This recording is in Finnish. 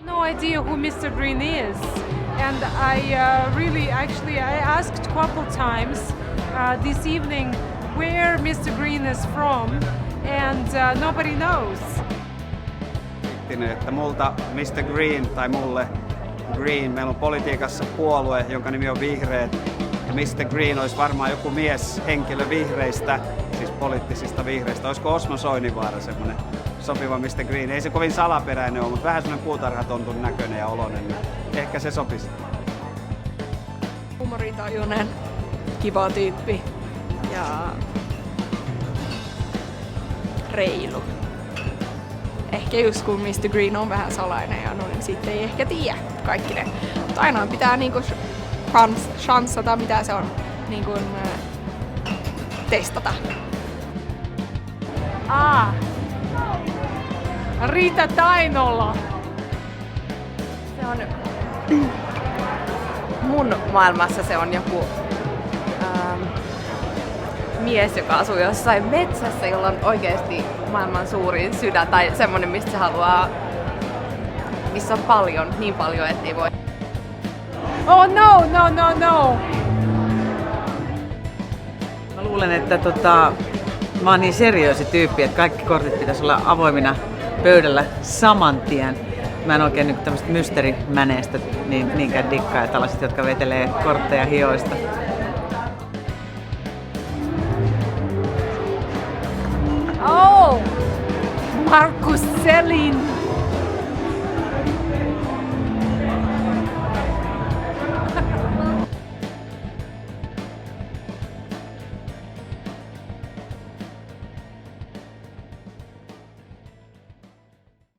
No idea who Mr. Green is, and I I asked a couple times this evening where Mr. Green is from, and nobody knows. Että multa Mr. Green tai mulle Green, meillä on politiikassa puolue, jonka nimi on Vihreät, ja Mr. Green olisi varmaan joku mieshenkilö vihreistä, siis poliittisista vihreistä. Olisiko Osmo Soininvaara semmoinen sopiva Mr. Green? Ei se kovin salaperäinen ole, mutta vähän semmoinen puutarhatontun näköinen ja oloinen, niin ehkä se sopisi. Humoritajuinen, kiva tyyppi ja reilu. Ehkä just kun Mr. Green on vähän salainen ja no, niin sitten ei ehkä tiedä kaikki ne. Mutta aina pitää niinku chanssata, mitä se on, niinku, testata. Riita Tainola. Se on mun maailmassa se on joku mies, joka asuu jossain metsässä, jolla on oikeasti maailman suurin sydän tai semmonen, mistä se haluaa, missä on paljon, niin paljon, ettei voi. Oh no. Mä luulen, että mä oon niin seriöösi tyyppi, että kaikki kortit pitäisi olla avoimina pöydällä saman tien. Mä en oikein niin tämmöistä mysteerimäneestä niinkään dikkaa ja tällaiset, jotka vetelee kortteja hioista. Oh, Markus Selin.